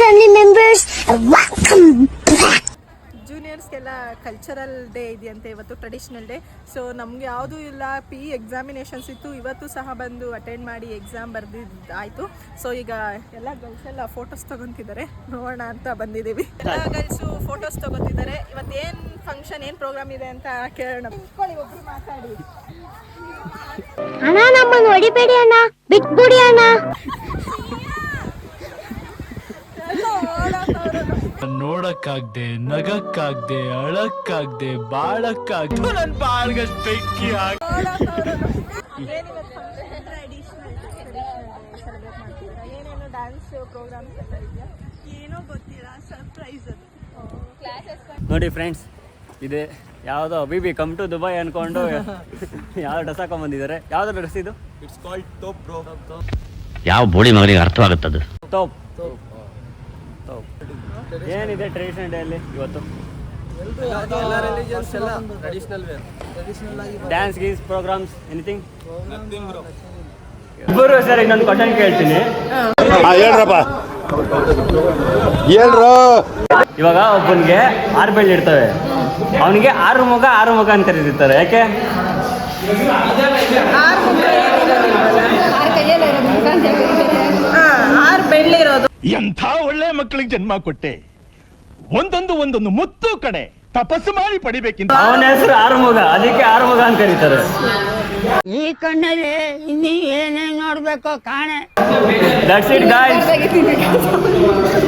family members, welcome back. ಜೂನಿಯರ್ಸ್ಗೆಲ್ಲ cultural day ಇದೆಯಂತೆ ಇವತ್ತು, ಟ್ರೆಡಿಷ್ನಲ್ ಡೇ. ಸೊ ನಮಗೆ ಯಾವುದೂ ಇಲ್ಲ, ಎಕ್ಸಾಮಿನೇಷನ್ಸ್ ಇತ್ತು, ಇವತ್ತು ಸಹ ಬಂದು ಅಟೆಂಡ್ ಮಾಡಿ ಎಕ್ಸಾಮ್ ಬರೆದಿದ್ದಾಯಿತು. ಸೊ ಈಗ ಎಲ್ಲ ಗರ್ಲ್ಸ್ ಎಲ್ಲ ಫೋಟೋಸ್ ತೊಗೊತಿದ್ದಾರೆ, ನೋಡೋಣ ಅಂತ ಬಂದಿದ್ದೀವಿ. ಎಲ್ಲ ಗರ್ಲ್ಸು ಫೋಟೋಸ್ ತೊಗೊತಿದ್ದಾರೆ. ಇವತ್ತು ಏನು ಫಂಕ್ಷನ್, ಏನು ಪ್ರೋಗ್ರಾಮ್ ಇದೆ ಅಂತ ಕೇಳೋಣ. ಕೂತ್ಕೊಳ್ಳಿ, ಒಬ್ರು ಮಾತಾಡಿ. ಅಣ್ಣ, ನಮ್ಮನ್ನು ಹೊಡಿಬೇಡಿ ಅಣ್ಣ, ಬಿಟ್ಬಿಡಿ ಅಣ್ಣ. ನೋಡಕ್ಕಾಗ್ದೆ, ನಗಕ್ಕಾಗ್ದೆ, ಅಳಕ್ಕಾಗ್ದೆ, ಬಾಳಕ್ಕಾಗ್ದೆ, ನನ್ ಬಾಳ್ಗಷ್ಟು ಬೆಂಕಿ ಹಾಕಿ. ಏನೇನು ಡ್ಯಾನ್ಸ್ ಪ್ರೋಗ್ರಾಮ್ಸ್ ಎಲ್ಲ ಇದೆಯಾ? ಏನೋ ಗೊತ್ತಿಲ್ಲ, ಸರ್ಪ್ರೈಸ್ ಅದು. ನೋಡಿ ಫ್ರೆಂಡ್ಸ್, ಇದೆ ಯಾವುದೋ ಬಿಬಿ ಕಮ್ ಟು ದುಬೈ ಅನ್ಕೊಂಡು ಯಾವ ಡ್ರೆಸ್ ಹಾಕೊಂಡ್ಬಂದಿದ್ದಾರೆ. ಯಾವ್ದು ಡ್ರೆಸ್ ಇದು? It's called top bro. ಯಾವ ಬೋಳಿ ಮಗನಿಗೆ ಅರ್ಥವಾಗುತ್ತದೆ? ಟೋಪ್. ಏನಿದೆ ಟ್ರೆಡಿಷನಲ್ ಡೇ ಅಲ್ಲಿ ಇವತ್ತು? ಎಲ್ಲ ರಿಲಿಜಿಯನ್ಸ್ ಎಲ್ಲ ಟ್ರೆಡಿಷನಲ್ ವೇರ್, ಡ್ಯಾನ್ಸ್ ಗೀಸ್ ಪ್ರೋಗ್ರಾಮ್ಸ್ ಎನಿಥಿಂಗ್? Nothing bro. ಇಬ್ಬರು ಸರ್, ಇನ್ನೊಂದು ಕ್ವಶನ್ ಕೇಳ್ತೀನಿ. ಹೇಳ್ರಪ್ಪ, ಹೇಳ್ರು. ಇವಾಗ ಒಬ್ಬನಿಗೆ 6 ಬೆಳ್ಳಿ ಇರ್ತವೆ, ಅವನಿಗೆ 6 ಮುಖ ಅಂತ ಕರೀತಿರ್ತಾರೆ. ಯಾಕೆ? 6 ಬೆಳ್ಳಿರೋದು. ಎಂಥ ಒಳ್ಳೆ ಮಕ್ಕಳಿಗೆ ಜನ್ಮ ಕೊಟ್ಟೆ. ಒಂದೊಂದು ಮುತ್ತು ಕಡೆ ತಪಸ್ಸು ಮಾಡಿ ಪಡಿಬೇಕಿಂತ. ಅವನ ಹೆಸರು 6 ಮುಖ, ಅದಕ್ಕೆ 6 ಮುಖ ಅಂತ ಕರೀತಾರೆ. ಈ ಕಣ್ಣಲ್ಲಿ ಇನ್ನೀ ಏನೇನ್ ನೋಡ್ಬೇಕೋ ಕಾಣೆ. That's it guys.